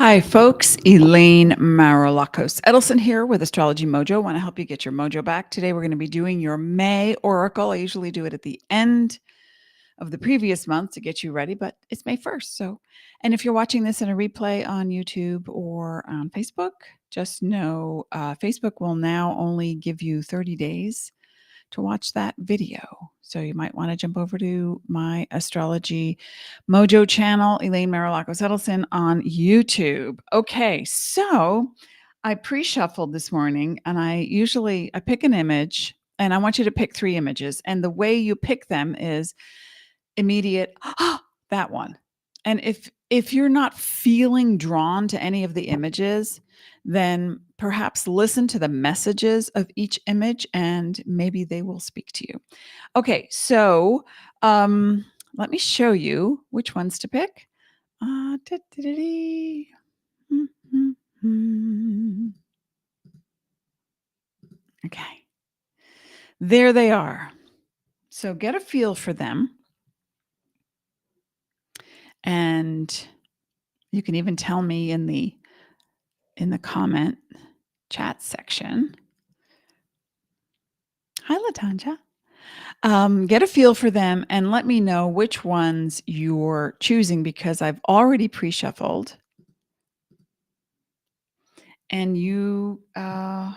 Hi, folks. Elaine Marolakos Edelson here with AstrologyMojo. I want to help you get your mojo back. Today, we're going to be doing your May Oracle. I usually do it at the end of the previous month to get you ready, but it's May 1st. And if you're watching this in a replay on YouTube or on Facebook, just know Facebook will now only give you 30 days to watch that video. So you might want to jump over to my Astrology Mojo channel, Elaine Marolakos Edelson on YouTube. Okay, so I pre-shuffled this morning and I pick an image and I want you to pick 3 images. And the way you pick them is immediate, that one. And if you're not feeling drawn to any of the images, then perhaps listen to the messages of each image and maybe they will speak to you. Okay, so let me show you which ones to pick. Okay, there they are. So get a feel for them. And you can even tell me in the comment chat section. Hi, Latanja. Get a feel for them and let me know which ones you're choosing because I've already pre-shuffled. And and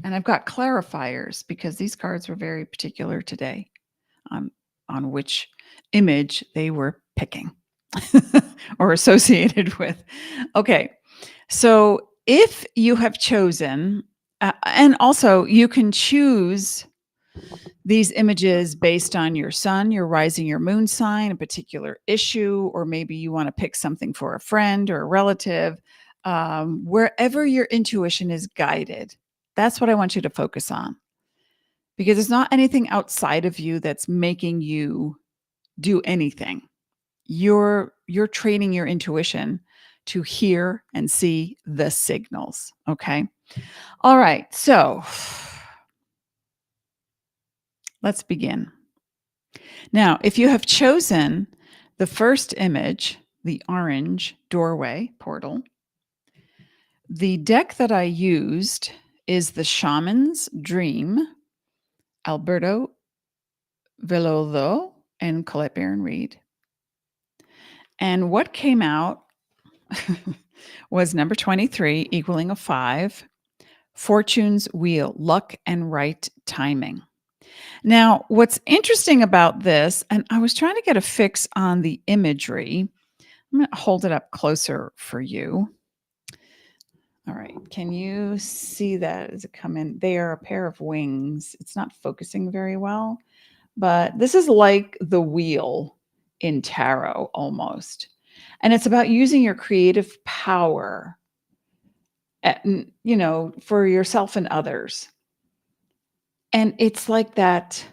I've got clarifiers because these cards were very particular today on which image they were picking or associated with. Okay, so if you have chosen, and also you can choose these images based on your sun, your rising, your moon sign, a particular issue, or maybe you want to pick something for a friend or a relative, wherever your intuition is guided. That's what I want you to focus on because it's not anything outside of you that's making you do anything. You're training your intuition to hear and see the signals. Okay. All right. So let's begin. Now, if you have chosen the first image, the orange doorway portal, the deck that I used is the Shaman's Dream, Alberto, Villoldo, and Colette Baron-Reid. And what came out was number 23, equaling a 5, Fortune's Wheel, Luck and Right Timing. Now, what's interesting about this, and I was trying to get a fix on the imagery. I'm going to hold it up closer for you. All right. Can you see that as it come in? They are a pair of wings. It's not focusing very well, but this is like the wheel in tarot almost. And it's about using your creative power, for yourself and others. And it's like that.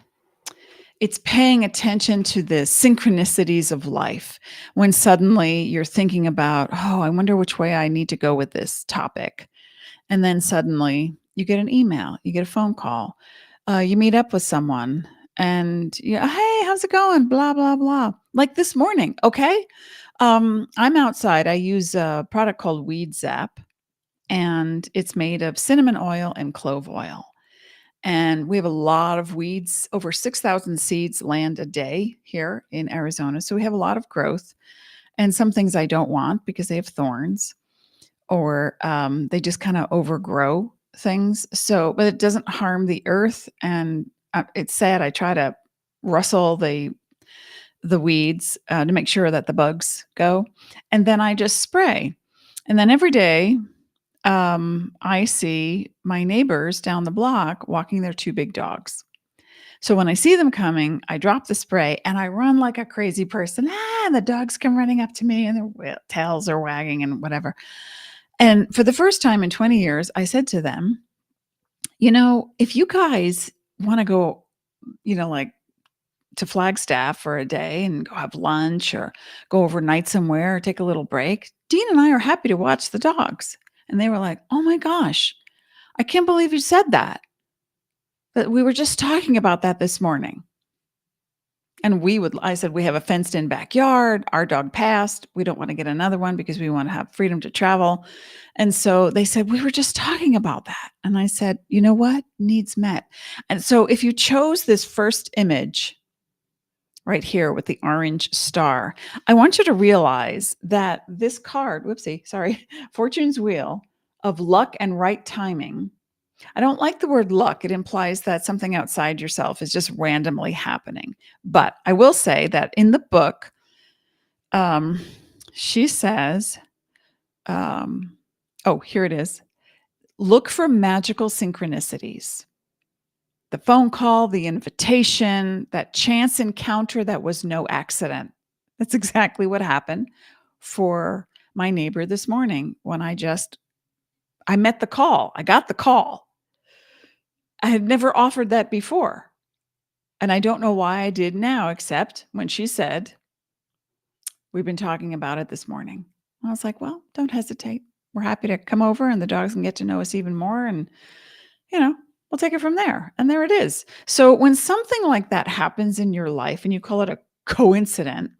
It's paying attention to the synchronicities of life when suddenly you're thinking about, oh, I wonder which way I need to go with this topic. And then suddenly you get an email, you get a phone call, you meet up with someone and hey, how's it going? Blah, blah, blah. Like this morning. Okay. I'm outside. I use a product called Weed Zap and it's made of cinnamon oil and clove oil. And we have a lot of weeds. Over 6,000 seeds land a day here in Arizona. So we have a lot of growth and some things I don't want because they have thorns or they just kind of overgrow things. So, but it doesn't harm the earth. And it's sad. I try to rustle the weeds to make sure that the bugs go. And then I just spray. And then every day, I see my neighbors down the block walking their 2 big dogs. So when I see them coming, I drop the spray and I run like a crazy person. And the dogs come running up to me and their tails are wagging and whatever. And for the first time in 20 years, I said to them, if you guys want to go, like to Flagstaff for a day and go have lunch or go overnight somewhere or take a little break, Dean and I are happy to watch the dogs. And they were like, oh my gosh, I can't believe you said that. But we were just talking about that this morning. And I said, we have a fenced in backyard. Our dog passed. We don't want to get another one because we want to have freedom to travel. And so they said, we were just talking about that. And I said, you know what? Needs met. And so if you chose this first image right here with the orange star, I want you to realize that this card, Fortune's Wheel of luck and right timing. I don't like the word luck. It implies that something outside yourself is just randomly happening. But I will say that in the book, she says, here it is. Look for magical synchronicities. The phone call, the invitation, that chance encounter that was no accident. That's exactly what happened for my neighbor this morning when I met the call. I got the call. I had never offered that before. And I don't know why I did now, except when she said, we've been talking about it this morning. I was like, well, don't hesitate. We're happy to come over and the dogs can get to know us even more. And, we'll take it from there. And there it is. So when something like that happens in your life and you call it a coincidence,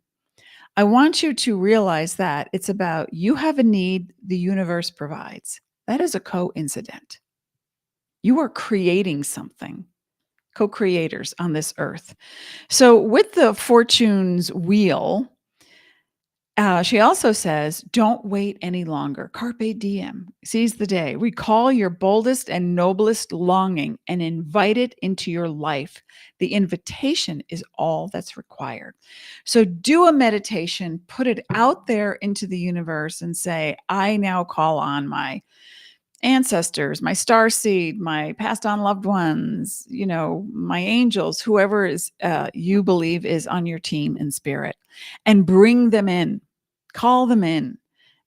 I want you to realize that it's about you have a need the universe provides. That is a coincidence. You are creating something. Co-creators on this earth. So with the Fortune's Wheel, she also says, don't wait any longer. Carpe diem. Seize the day. Recall your boldest and noblest longing and invite it into your life. The invitation is all that's required. So do a meditation, put it out there into the universe and say, I now call on my ancestors, my starseed, my passed on loved ones, my angels, whoever is you believe is on your team in spirit, and bring them in, call them in,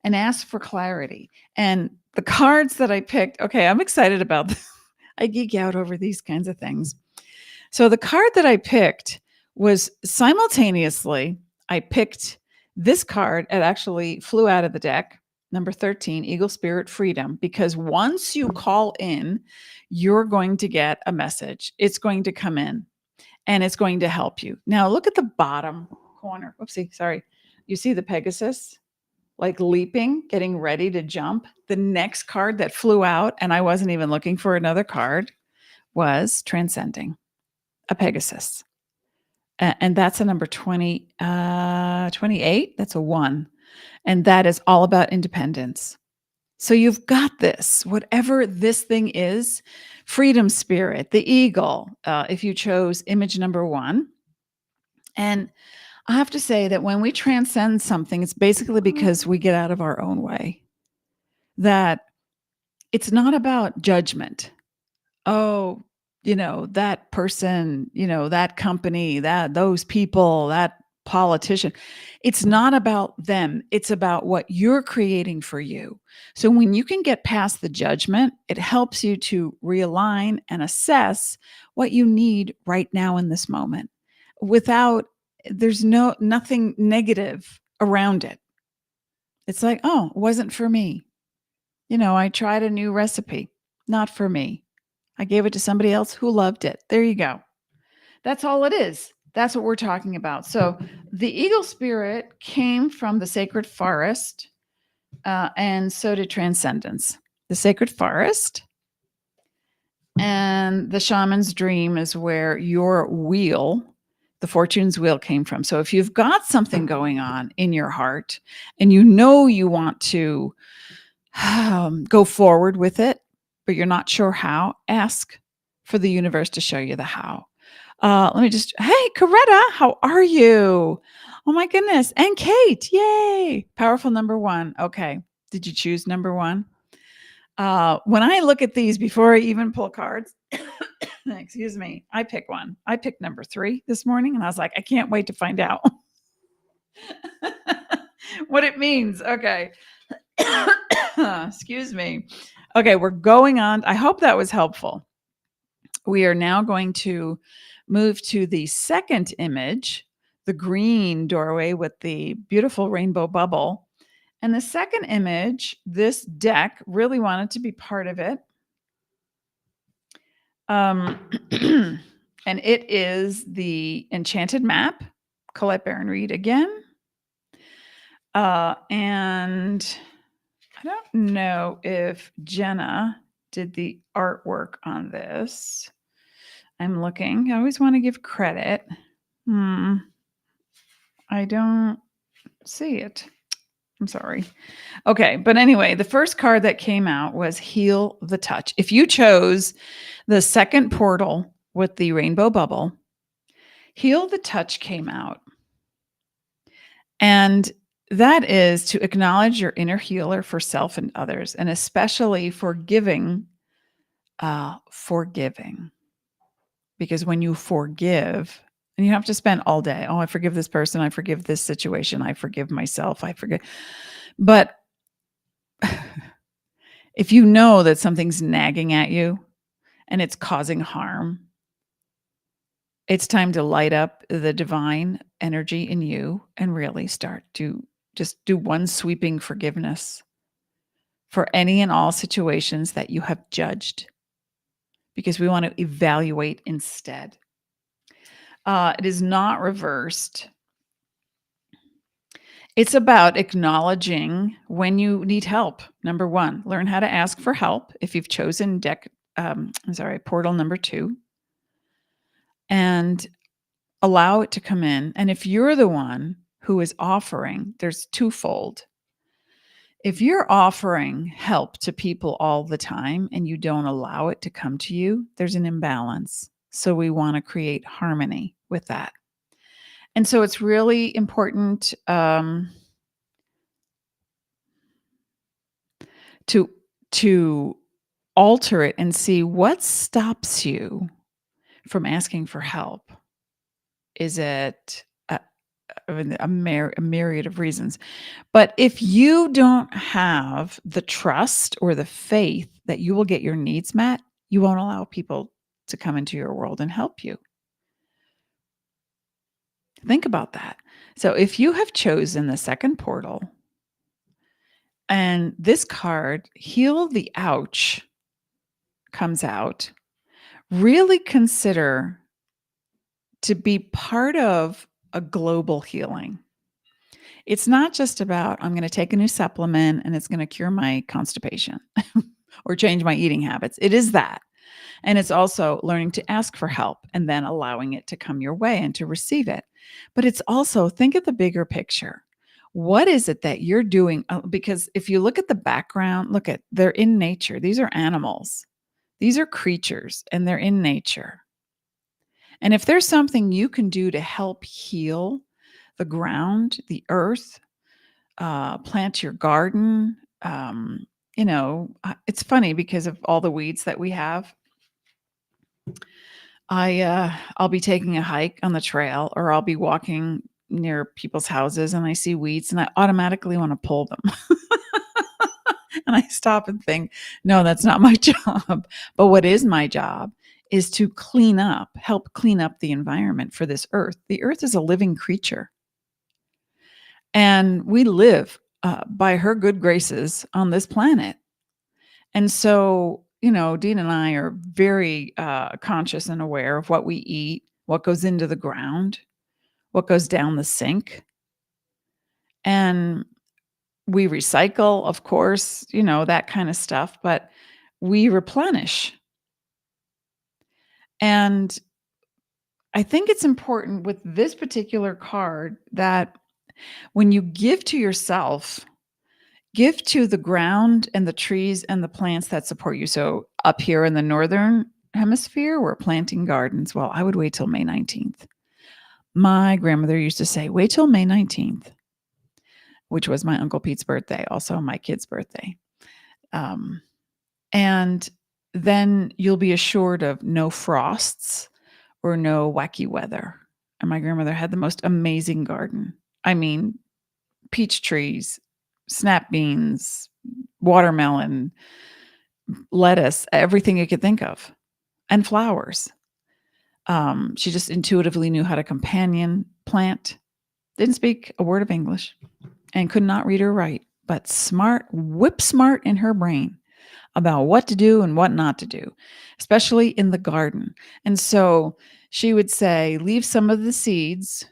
and ask for clarity. And the cards that I picked, okay, I'm excited about this. I geek out over these kinds of things. So the card that I picked was simultaneously, I picked this card. It actually flew out of the deck. Number 13, Eagle Spirit Freedom, because once you call in, you're going to get a message. It's going to come in and it's going to help you. Now look at the bottom corner. Oopsie, sorry. You see the Pegasus like leaping, getting ready to jump. The next card that flew out, and I wasn't even looking for another card, was Transcending, a Pegasus. And that's a number 28. That's a 1. And that is all about independence. So you've got this, whatever this thing is, freedom spirit, the eagle, if you chose image number 1. And I have to say that when we transcend something, it's basically because we get out of our own way. That it's not about judgment. Oh, that person, that company, those people, that politician. It's not about them. It's about what you're creating for you. So when you can get past the judgment, it helps you to realign and assess what you need right now in this moment there's nothing negative around it. It's like, oh, it wasn't for me. I tried a new recipe, not for me. I gave it to somebody else who loved it. There you go. That's all it is. That's what we're talking about. So the eagle spirit came from the sacred forest, and so did transcendence. The sacred forest and the shaman's dream is where your wheel, the Fortune's Wheel, came from. So if you've got something going on in your heart and you want to go forward with it, but you're not sure how, ask for the universe to show you the how. Hey, Coretta, how are you? Oh my goodness. And Kate, yay. Powerful number 1. Okay. Did you choose number 1? When I look at these before I even pull cards, excuse me, I pick one. I picked number 3 this morning and I was like, I can't wait to find out what it means. Okay. Excuse me. Okay, we're going on. I hope that was helpful. We are now going to move to the second image, the green doorway with the beautiful rainbow bubble. And the second image, this deck really wanted to be part of it. And it is the Enchanted map, Colette Baron-Reid again. And I don't know if Jena did the artwork on this. I'm looking. I always want to give credit. I don't see it. I'm sorry. Okay, but anyway, the first card that came out was Heal the Touch. If you chose the second portal with the rainbow bubble, Heal the Touch came out. And that is to acknowledge your inner healer for self and others, and especially forgiving. Because when you forgive, and you have to spend all day, oh, I forgive this person, I forgive this situation, I forgive myself, I forgive. But if you know that something's nagging at you and it's causing harm, it's time to light up the divine energy in you and really start to just do one sweeping forgiveness for any and all situations that you have judged, because we want to evaluate instead. It is not reversed. It's about acknowledging when you need help. Number one, learn how to ask for help if you've chosen portal number 2, and allow it to come in. And if you're the one who is offering, there's twofold. If you're offering help to people all the time and you don't allow it to come to you, there's an imbalance. So we want to create harmony with that. And so it's really important to alter it and see what stops you from asking for help. Is it a myriad of reasons? But if you don't have the trust or the faith that you will get your needs met, you won't allow people to come into your world and help you. Think about that. So if you have chosen the second portal, and this card, Heal the Ouch, comes out, really consider to be part of a global healing. It's not just about, I'm going to take a new supplement and it's going to cure my constipation or change my eating habits. It is that. And it's also learning to ask for help and then allowing it to come your way and to receive it. But it's also, think of the bigger picture. What is it that you're doing? Because if you look at the background, they're in nature. These are animals. These are creatures, and they're in nature. And if there's something you can do to help heal the ground, the earth, plant your garden, it's funny because of all the weeds that we have. I'll be taking a hike on the trail, or I'll be walking near people's houses and I see weeds and I automatically want to pull them. And I stop and think, no, that's not my job. But what is my job is to help clean up the environment for this earth. The earth is a living creature. And we live by her good graces on this planet. And so, Dean and I are very conscious and aware of what we eat, what goes into the ground, what goes down the sink. And we recycle, of course, that kind of stuff, but we replenish. And I think it's important with this particular card that when you give to yourself, give to the ground and the trees and the plants that support you. So up here in the northern hemisphere, we're planting gardens. Well, I would wait till May 19th. My grandmother used to say, wait till May 19th, which was my Uncle Pete's birthday, also my kid's birthday. And then you'll be assured of no frosts or no wacky weather. And my grandmother had the most amazing garden. I mean, peach trees, snap beans, watermelon, lettuce, everything you could think of, and flowers. She just intuitively knew how to companion plant, didn't speak a word of English, and could not read or write, but whip smart in her brain about what to do and what not to do, especially in the garden. And so she would say, leave some of the seeds.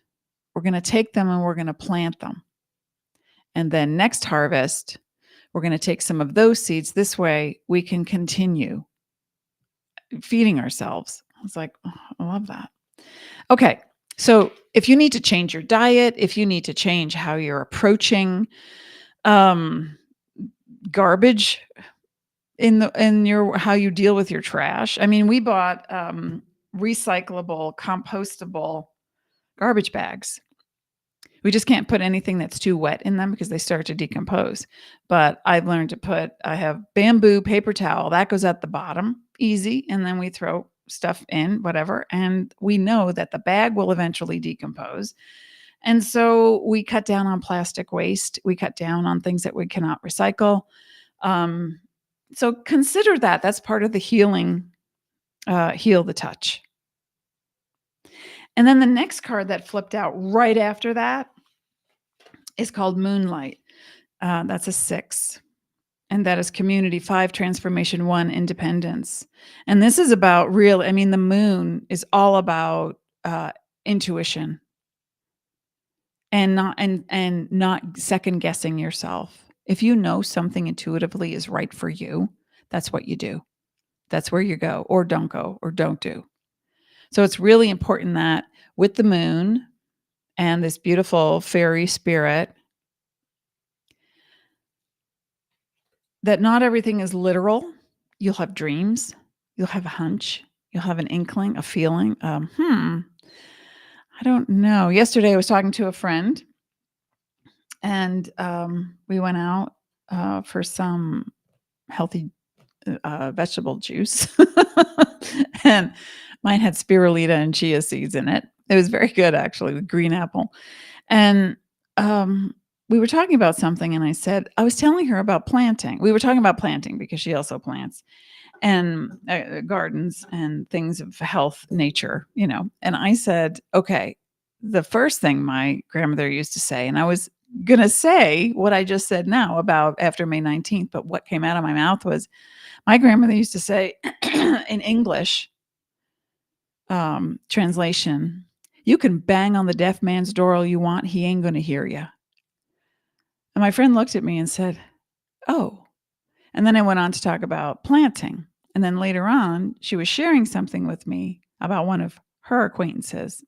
We're going to take them and we're going to plant them. And then next harvest, we're going to take some of those seeds. This way we can continue feeding ourselves. I was like, oh, I love that. Okay. So if you need to change your diet, if you need to change how you're approaching garbage in your how you deal with your trash. I mean, we bought recyclable, compostable garbage bags. We just can't put anything that's too wet in them because they start to decompose. But I've learned to I have bamboo paper towel that goes at the bottom, easy, and then we throw stuff in, whatever, and we know that the bag will eventually decompose. And so we cut down on plastic waste. We cut down on things that we cannot recycle. So consider that. That's part of the healing, heal the touch. And then the next card that flipped out right after that is called Moonlight. That's a 6. And that is community 5, transformation 1, independence. And this is about the moon is all about intuition and not second guessing yourself. If you know something intuitively is right for you, that's what you do. That's where you go, or don't go, or don't do. So it's really important that with the moon and this beautiful fairy spirit, that not everything is literal. You'll have dreams. You'll have a hunch. You'll have an inkling, a feeling. I don't know. Yesterday I was talking to a friend and we went out for some healthy vegetable juice. And mine had spirulina and chia seeds in it. It was very good, actually, with green apple. And we were talking about something, and I was telling her about planting. We were talking about planting because she also plants and gardens and things of health, nature, And I said, okay, the first thing my grandmother used to say, and I was going to say what I just said now about after May 19th, but what came out of my mouth was my grandmother used to say in English translation, you can bang on the deaf man's door all you want. He ain't going to hear you. And my friend looked at me and said, oh. And then I went on to talk about planting. And then later on, she was sharing something with me about one of her acquaintances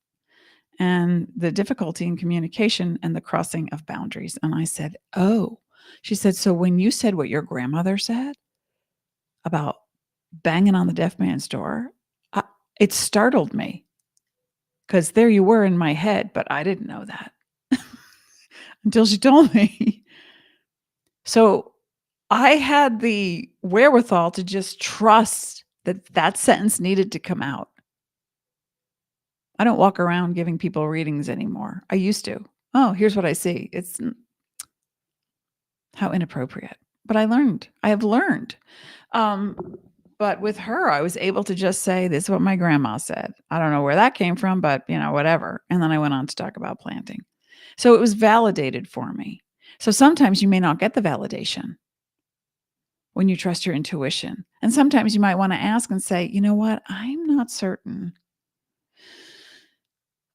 and the difficulty in communication and the crossing of boundaries. And I said, oh. She said, so when you said what your grandmother said about banging on the deaf man's door, it startled me because there you were in my head, but I didn't know that until she told me. So I had the wherewithal to just trust that sentence needed to come out. I don't walk around giving people readings anymore. I used to. Oh, here's what I see. It's how inappropriate. But I have learned. But with her, I was able to just say, this is what my grandma said. I don't know where that came from, but whatever. And then I went on to talk about planting. So it was validated for me. So sometimes you may not get the validation when you trust your intuition. And sometimes you might want to ask and say, you know what? I'm not certain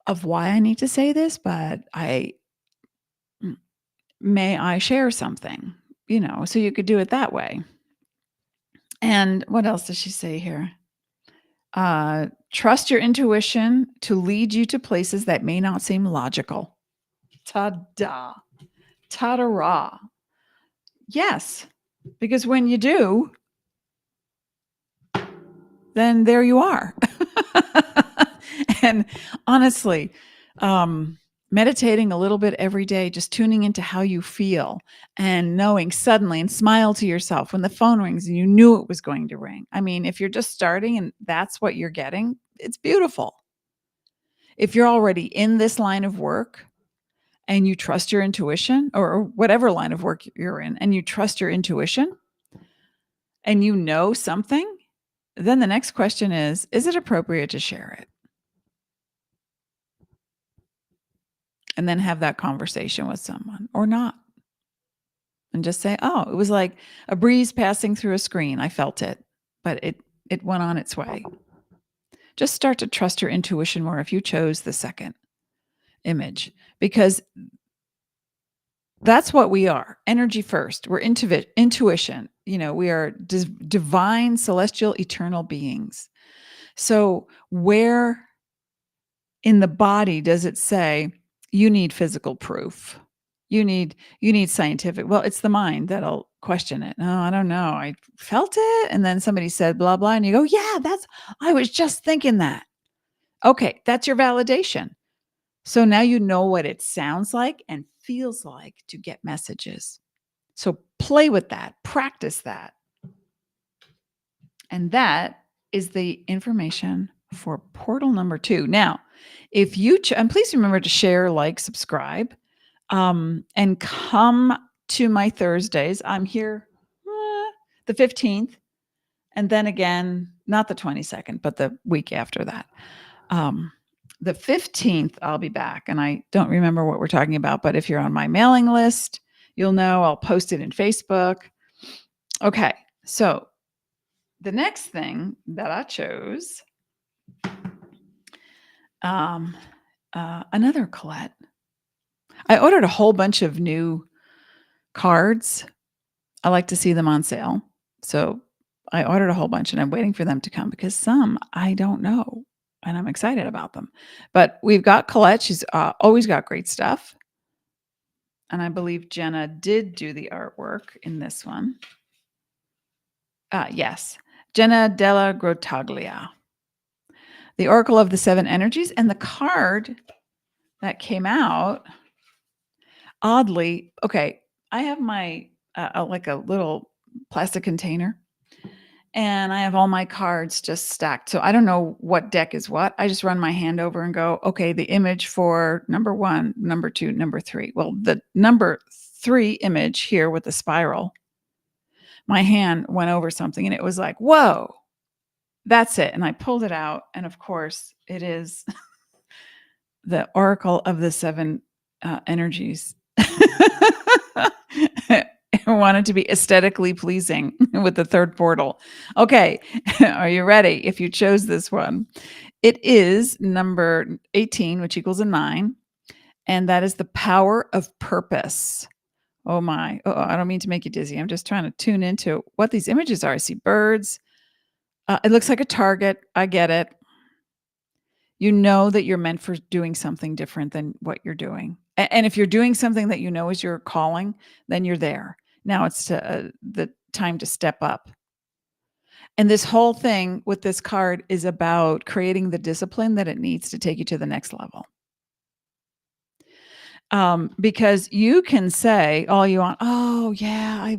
of why I need to say this, but may I share something, so you could do it that way. And what else does she say here? Trust your intuition to lead you to places that may not seem logical. Ta-da. Ta-da-ra. Yes, because when you do, then there you are. And honestly, meditating a little bit every day, just tuning into how you feel and knowing suddenly and smile to yourself when the phone rings and you knew it was going to ring. I mean, if you're just starting and that's what you're getting, it's beautiful. If you're already in this line of work and you trust your intuition, or whatever line of work you're in, and you trust your intuition and you know something, then the next question is it appropriate to share it? And then have that conversation with someone or not. And just say, oh, it was like a breeze passing through a screen. I felt it, but it went on its way. just start to trust your intuition more if you chose the second image, because that's what we are. Energy first. We're intuition. We are divine, celestial, eternal beings. So where in the body does it say you need physical proof? You need scientific. Well, it's the mind that'll question it. No, I don't know. I felt it. And then somebody said blah, blah. And you go, yeah, I was just thinking that. Okay, that's your validation. So now you know what it sounds like and feels like to get messages. So play with that, practice that. And that is the information for portal number 2. Now, if you, and please remember to share, like, subscribe, and come to my Thursdays. I'm here the 15th, and then again, not the 22nd, but the week after that. The 15th, I'll be back, and I don't remember what we're talking about, but if you're on my mailing list, you'll know. I'll post it in Facebook. Okay, so the next thing that I chose, another Colette. I ordered a whole bunch of new cards. I like to see them on sale. So I ordered a whole bunch, and I'm waiting for them to come because some I don't know, and I'm excited about them. But we've got Colette. She's always got great stuff. And I believe Jena did do the artwork in this one. Yes. Jena Dellagrotaglia. The Oracle of the 7 Energies. And the card that came out, oddly, okay, I have my, like a little plastic container, and I have all my cards just stacked. So I don't know what deck is what. I just run my hand over and go, okay, the image for number 1, number 2, number 3. Well, the number 3 image here with the spiral, my hand went over something and it was like, whoa, that's it. And I pulled it out. And of course, it is the Oracle of the 7 Energies. I wanted to be aesthetically pleasing with the third portal. Okay, are you ready? If you chose this one, it is number 18, which equals a 9. And that is the power of purpose. Oh my. Oh, I don't mean to make you dizzy. I'm just trying to tune into what these images are. I see birds. It looks like a target. I get it. You know that you're meant for doing something different than what you're doing. And if you're doing something that you know is your calling, then you're there. Now it's the time to step up. And this whole thing with this card is about creating the discipline that it needs to take you to the next level. Because you can say all you want, oh yeah,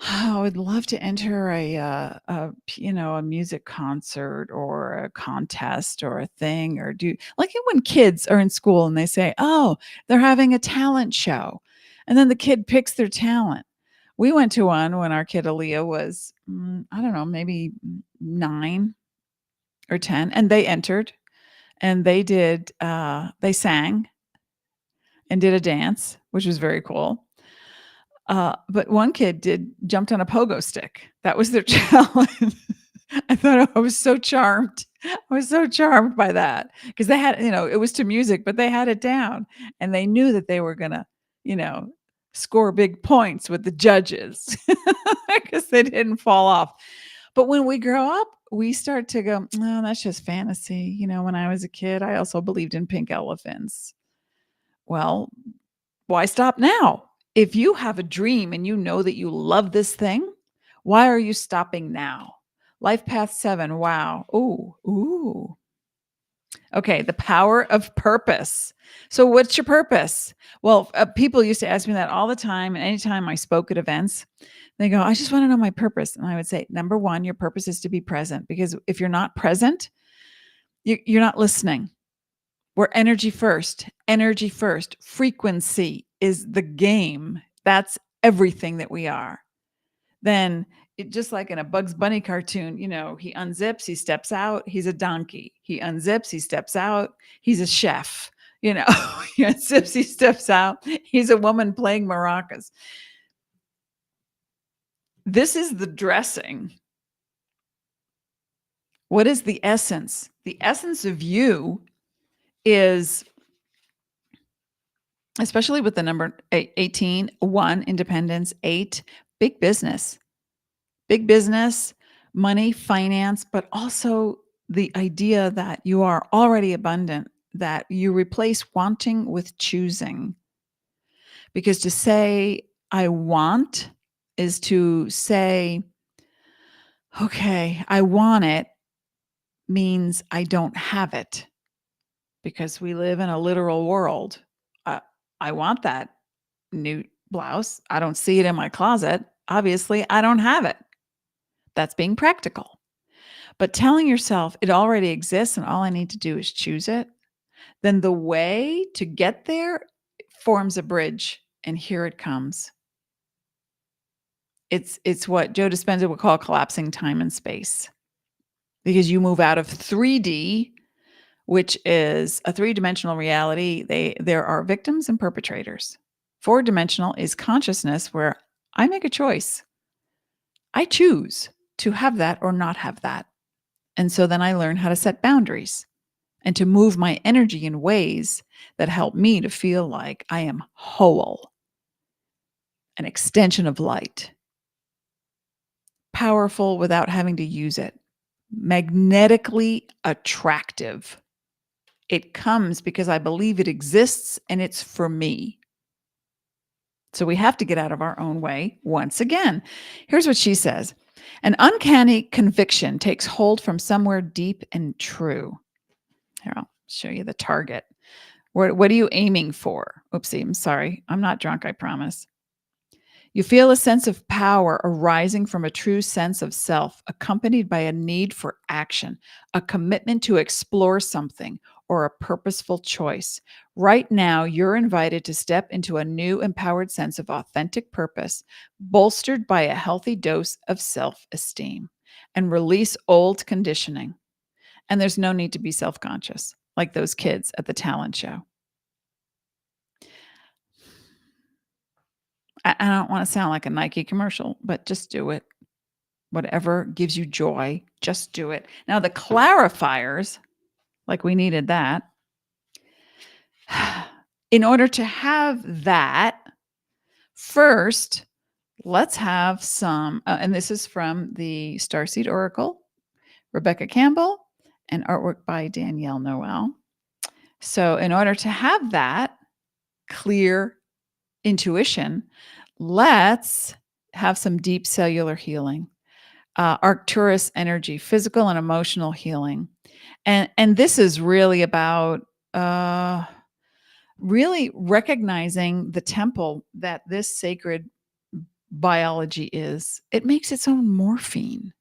I would love to enter a music concert or a contest or a thing, or do like when kids are in school and they say, oh, they're having a talent show. And then the kid picks their talent. We went to one when our kid Aaliyah was, I don't know, maybe 9 or 10, and they entered and they sang and did a dance, which was very cool. But one kid jumped on a pogo stick. That was their challenge. I thought I was so charmed. I was so charmed by that because they had, it was to music, but they had it down and they knew that they were going to, score big points with the judges because they didn't fall off. But when we grow up, we start to go, oh, that's just fantasy. When I was a kid, I also believed in pink elephants. Well, why stop now? If you have a dream and you know that you love this thing, why are you stopping now? Life Path 7. Wow. Ooh. Okay. The power of purpose. So what's your purpose? Well, people used to ask me that all the time. And anytime I spoke at events, they go, I just want to know my purpose. And I would say, number 1, your purpose is to be present, because if you're not present, you're not listening. We're energy first. Energy first. Frequency is the game. That's everything that we are. Then just like in a Bugs Bunny cartoon, he unzips, he steps out, he's a donkey. He unzips, he steps out, he's a chef. He unzips, he steps out, he's a woman playing maracas. This is the dressing What is the essence? The essence of you is, especially with the number 18, 1, independence, 8, big business. Big business, money, finance, but also the idea that you are already abundant, that you replace wanting with choosing. Because to say, I want, is to say, okay, I want it means I don't have it, because we live in a literal world. I want that new blouse. I don't see it in my closet. Obviously, I don't have it. That's being practical. But telling yourself it already exists and all I need to do is choose it, then the way to get there forms a bridge, and here it comes. It's what Joe Dispenza would call collapsing time and space, because you move out of 3D, which is a three-dimensional reality. There are victims and perpetrators. Four-dimensional is consciousness, where I make a choice. I choose to have that or not have that. And so then I learn how to set boundaries and to move my energy in ways that help me to feel like I am whole, an extension of light, powerful without having to use it, magnetically attractive. It comes because I believe it exists and it's for me. So we have to get out of our own way once again. Here's what she says. An uncanny conviction takes hold from somewhere deep and true. Here, I'll show you the target. What are you aiming for? Oopsie, I'm sorry. I'm not drunk, I promise. You feel a sense of power arising from a true sense of self, accompanied by a need for action, a commitment to explore something, or a purposeful choice. Right now, you're invited to step into a new empowered sense of authentic purpose, bolstered by a healthy dose of self-esteem, and release old conditioning. And there's no need to be self-conscious, like those kids at the talent show. I don't want to sound like a Nike commercial, but just do it. Whatever gives you joy, just do it. Now, the clarifiers, like we needed that. In order to have that, first, let's have some, and this is from the Starseed Oracle, Rebecca Campbell, and artwork by Danielle Noel. So in order to have that clear intuition, let's have some deep cellular healing, Arcturus energy, physical and emotional healing. And this is really about really recognizing the temple that this sacred biology is. It makes its own morphine.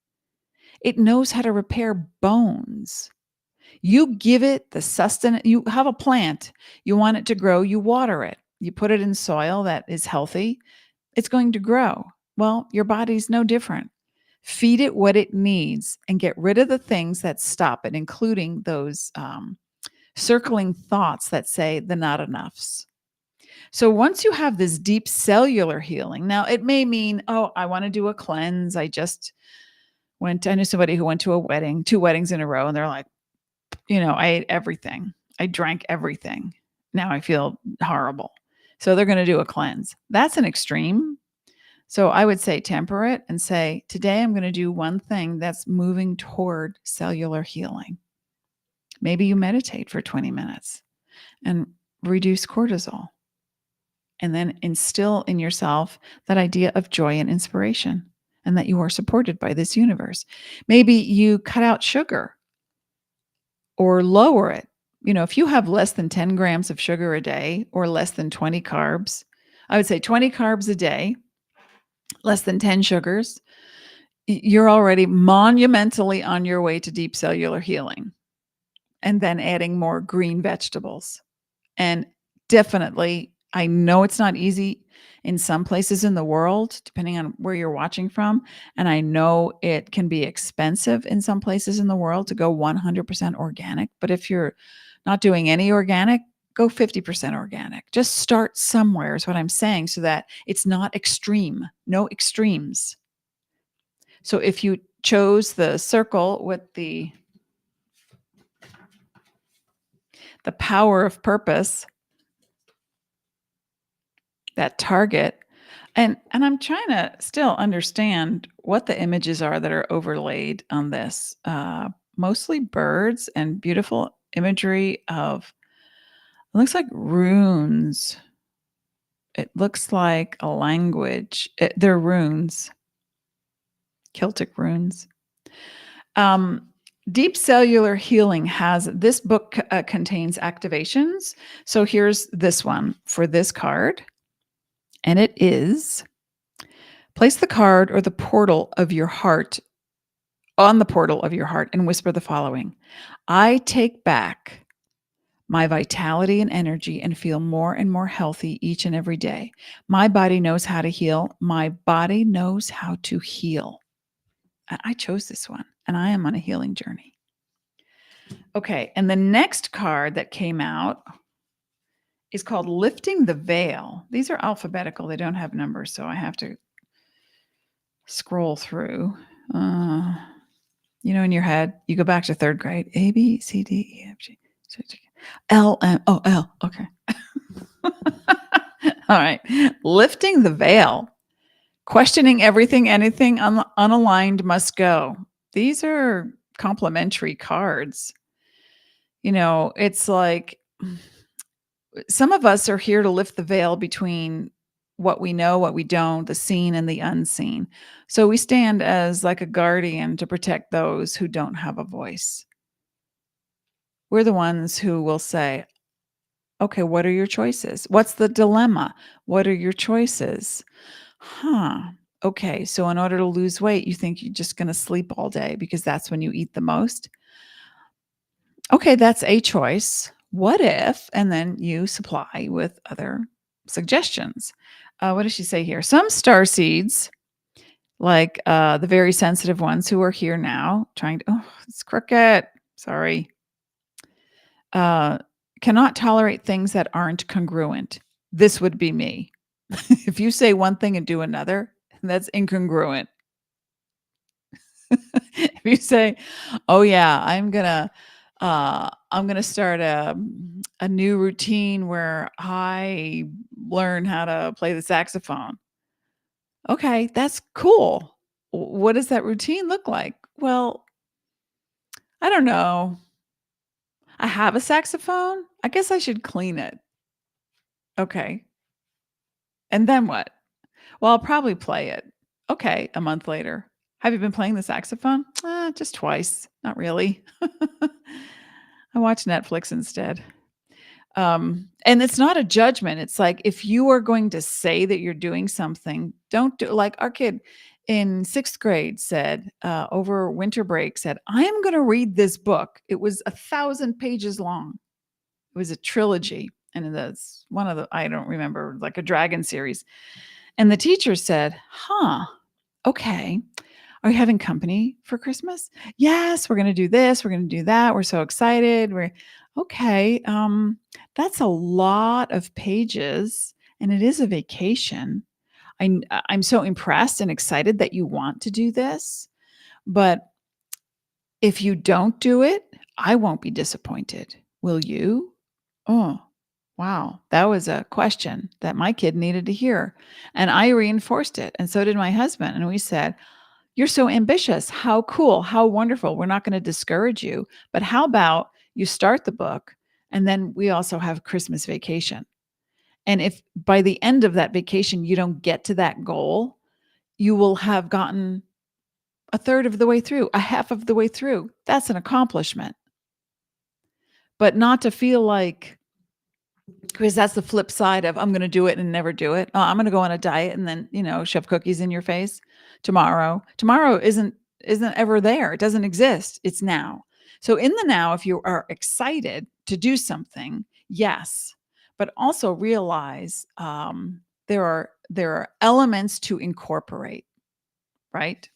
It knows how to repair bones. You give it the sustenance. You have a plant. You want it to grow. You water it. You put it in soil that is healthy. It's going to grow. Well, your body's no different. Feed it what it needs and get rid of the things that stop it, including those circling thoughts that say the not enoughs. So once you have this deep cellular healing, now it may mean, oh, I want to do a cleanse. I knew somebody who went to a wedding, 2 weddings in a row, and they're like, I ate everything. I drank everything. Now I feel horrible. So they're going to do a cleanse. That's an extreme. So I would say temper it and say, today I'm going to do one thing that's moving toward cellular healing. Maybe you meditate for 20 minutes and reduce cortisol. And then instill in yourself that idea of joy and inspiration, and that you are supported by this universe. Maybe you cut out sugar or lower it. If you have less than 10 grams of sugar a day or less than 20 carbs, I would say 20 carbs a day, less than 10 sugars, you're already monumentally on your way to deep cellular healing. And then adding more green vegetables. And definitely, I know it's not easy in some places in the world, depending on where you're watching from. And I know it can be expensive in some places in the world to go 100% organic. But if you're not doing any organic, go 50% organic. Just start somewhere is what I'm saying, so that it's not extreme, no extremes. So if you chose the circle with the the power of purpose, that target. And I'm trying to still understand what the images are that are overlaid on this. Mostly birds and beautiful imagery of, it looks like runes. It looks like a language. They're runes, Celtic runes. Deep Cellular Healing has this book contains activations. So here's this one for this card. And it is, place the card or the portal of your heart on the portal of your heart and whisper the following: I take back my vitality and energy and feel more and more healthy each and every day. My body knows how to heal. My body knows how to heal. I chose this one, and I am on a healing journey. Okay, and the next card that came out is called Lifting the Veil. These are alphabetical. They don't have numbers, so I have to scroll through. In your head, you go back to third grade. A, B, C, D, E, F, G, L, M, O, L. Okay. All right. Lifting the veil. Questioning everything, anything unaligned must go. These are complementary cards. It's like some of us are here to lift the veil between what we know, what we don't, the seen and the unseen. So we stand as like a guardian to protect those who don't have a voice. We're the ones who will say, okay, what are your choices? What's the dilemma? What are your choices? Okay, so in order to lose weight, you think you're just going to sleep all day because that's when you eat the most? Okay, that's a choice. What if? And then you supply with other suggestions. What does she say here? Some star seeds, like the very sensitive ones who are here now, trying to, it's crooked. Sorry. Cannot tolerate things that aren't congruent. This would be me. If you say one thing and do another, that's incongruent. If you say, "Oh yeah, I'm gonna start a new routine where I learn how to play the saxophone." Okay, that's cool. What does that routine look like? Well, I don't know. I have a saxophone. I guess I should clean it. Okay. And then what? Well, I'll probably play it. Okay, a month later. Have you been playing the saxophone? Just twice. Not really. I watch Netflix instead. And it's not a judgment. It's like, if you are going to say that you're doing something, don't do, like our kid in 6th grade said, over winter break said, I am going to read this book. It was 1,000 pages long. It was a trilogy. And that's one of the, I don't remember, like a dragon series. And the teacher said, okay. Are you having company for Christmas? Yes, we're going to do this. We're going to do that. We're so excited. We're okay. That's a lot of pages, and it is a vacation. I'm so impressed and excited that you want to do this, but if you don't do it, I won't be disappointed. Will you? Oh, wow. That was a question that my kid needed to hear. And I reinforced it. And so did my husband. And we said, you're so ambitious. How cool. How wonderful. We're not going to discourage you. But how about you start the book and then we also have Christmas vacation? And if by the end of that vacation you don't get to that goal, you will have gotten a third of the way through, a half of the way through. That's an accomplishment. But not to feel like, because that's the flip side of I'm going to do it and never do it. I'm going to go on a diet and then, shove cookies in your face tomorrow. Tomorrow isn't ever there. It doesn't exist. It's now. So in the now, if you are excited to do something, yes, but also realize there are elements to incorporate, right?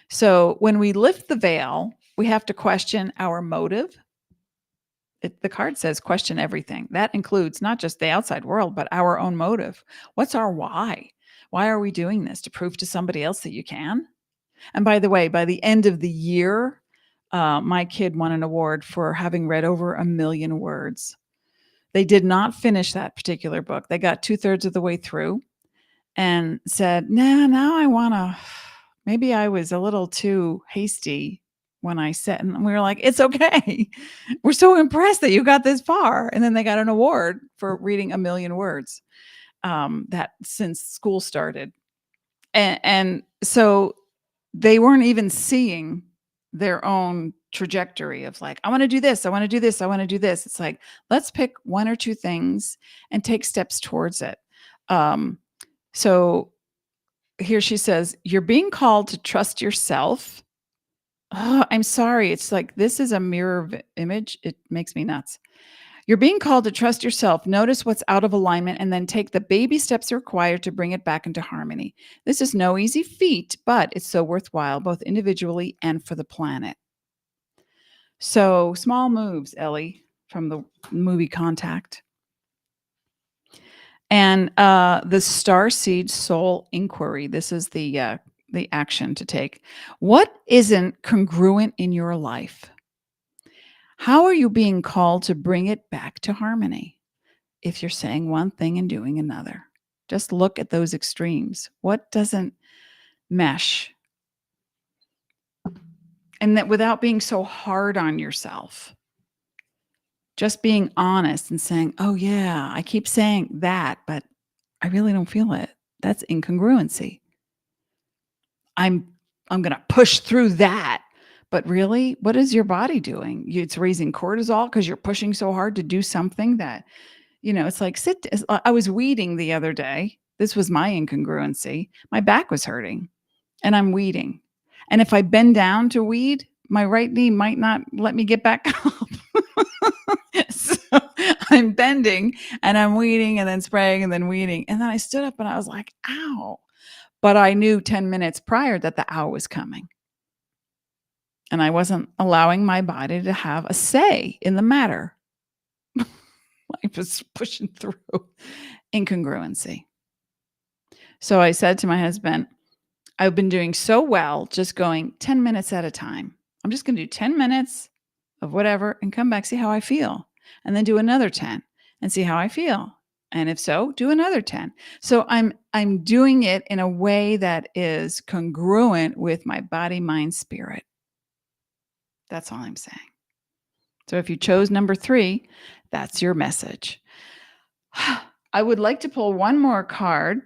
So when we lift the veil, we have to question our motive. The card says question everything. That includes not just the outside world, but our own motive. What's our why? Why are we doing this? To prove to somebody else that you can? And by the way, by the end of the year, my kid won an award for having read over 1 million words. They did not finish that particular book. They got 2/3 of the way through and said, nah, now I want to, maybe I was a little too hasty when I said, and we were like, it's okay. We're so impressed that you got this far. And then they got an award for reading 1,000,000 words that since school started. And so they weren't even seeing their own trajectory of like, I want to do this, I want to do this, I want to do this. It's like, let's pick one or two things and take steps towards it. So here she says, you're being called to trust yourself. Oh, I'm sorry. It's like, this is a mirror image. It makes me nuts. You're being called to trust yourself, notice what's out of alignment, and then take the baby steps required to bring it back into harmony. This is no easy feat, but it's so worthwhile, both individually and for the planet. So, small moves, Ellie, from the movie Contact. And the Starseed Soul Inquiry. This is the action to take. What isn't congruent in your life? How are you being called to bring it back to harmony? If you're saying one thing and doing another, just look at those extremes. What doesn't mesh? And that without being so hard on yourself, just being honest and saying, oh yeah, I keep saying that, but I really don't feel it. That's incongruency. I'm going to push through that. But really, what is your body doing? It's raising cortisol because you're pushing so hard to do something that, it's like I was weeding the other day. This was my incongruency. My back was hurting and I'm weeding. And if I bend down to weed, my right knee might not let me get back up. So I'm bending and I'm weeding and then spraying and then weeding. And then I stood up and I was like, ow. But I knew 10 minutes prior that the ow was coming. And I wasn't allowing my body to have a say in the matter. I was pushing through incongruency. So I said to my husband, I've been doing so well, just going 10 minutes at a time. I'm just going to do 10 minutes of whatever and come back, see how I feel. And then do another 10 and see how I feel. And if so, do another 10. So I'm doing it in a way that is congruent with my body, mind, spirit. That's all I'm saying. So if you chose number 3, that's your message. I would like to pull one more card.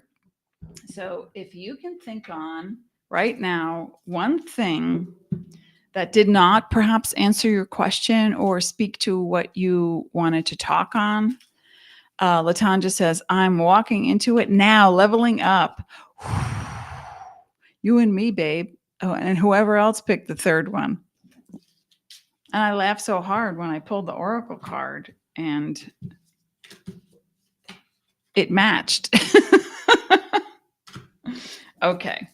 So if you can think on right now one thing that did not perhaps answer your question or speak to what you wanted to talk on. Latanja says, I'm walking into it now, leveling up. You and me, babe. Oh, and whoever else picked the third one. And I laughed so hard when I pulled the Oracle card and it matched. Okay.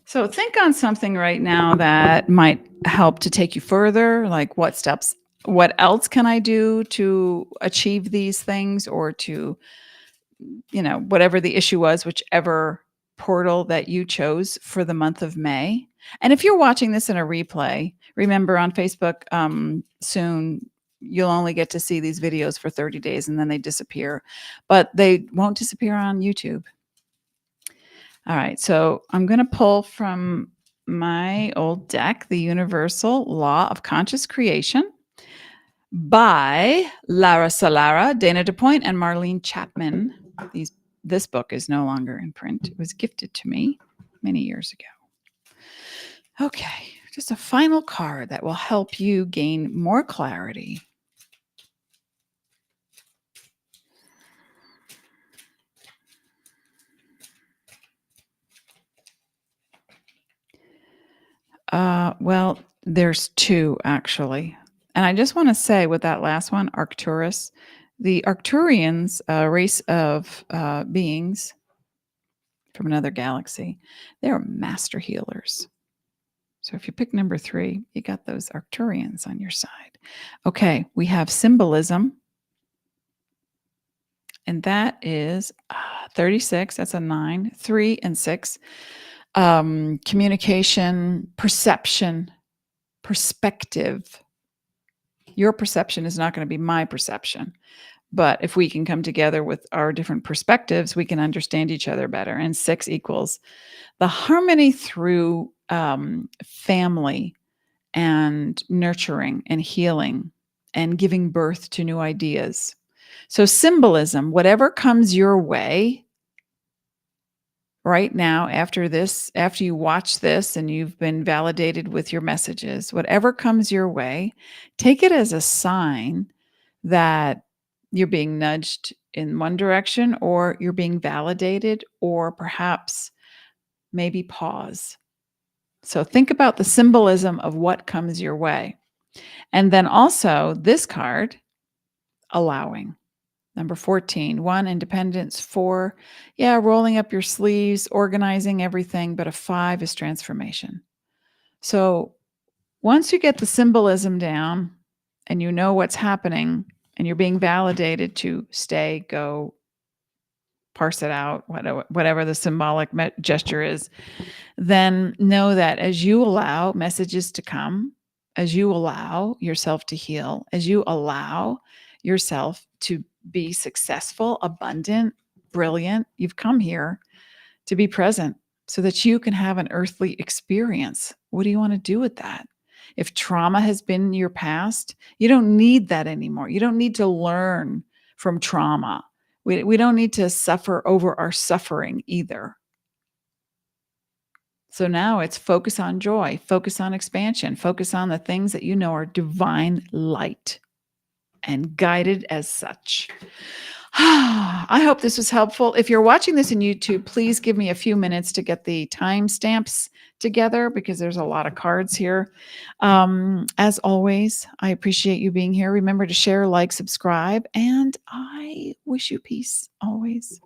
So think on something right now that might help to take you further. Like what else can I do to achieve these things or to, whatever the issue was, whichever portal that you chose for the month of May. And if you're watching this in a replay, remember on Facebook, soon you'll only get to see these videos for 30 days and then they disappear, but they won't disappear on YouTube. All right, so I'm going to pull from my old deck, The Universal Law of Conscious Creation by Lara Salara, Dana DuPoint, and Marlene Chapman. This book is no longer in print. It was gifted to me many years ago. Okay, just a final card that will help you gain more clarity. Well, there's 2 actually. And I just want to say with that last one, Arcturus, the Arcturians, a race of beings from another galaxy, they're master healers. So if you pick number 3, you got those Arcturians on your side. Okay, we have symbolism. And that is 36. That's a 9, 3, and 6. Communication, perception, perspective. Your perception is not going to be my perception. But if we can come together with our different perspectives, we can understand each other better. And 6 equals the harmony through family and nurturing and healing and giving birth to new ideas. So symbolism, whatever comes your way right now after this, after you watch this and you've been validated with your messages, whatever comes your way, take it as a sign that you're being nudged in one direction or you're being validated, or perhaps maybe pause. So think about the symbolism of what comes your way. And then also this card, allowing. Number 14, 1, independence. 4, yeah, rolling up your sleeves, organizing everything. But a 5 is transformation. So once you get the symbolism down and you know what's happening and you're being validated to stay, go, parse it out, whatever the symbolic gesture is, then know that as you allow messages to come, as you allow yourself to heal, as you allow yourself to be successful, abundant, brilliant, you've come here to be present so that you can have an earthly experience. What do you want to do with that? If trauma has been your past, you don't need that anymore. You don't need to learn from trauma. We don't need to suffer over our suffering either. So now it's focus on joy, focus on expansion, focus on the things that you know are divine light and guided as such. I hope this was helpful. If you're watching this in YouTube, please give me a few minutes to get the timestamps together because there's a lot of cards here. As always, I appreciate you being here. Remember to share, like, subscribe, and I wish you peace always.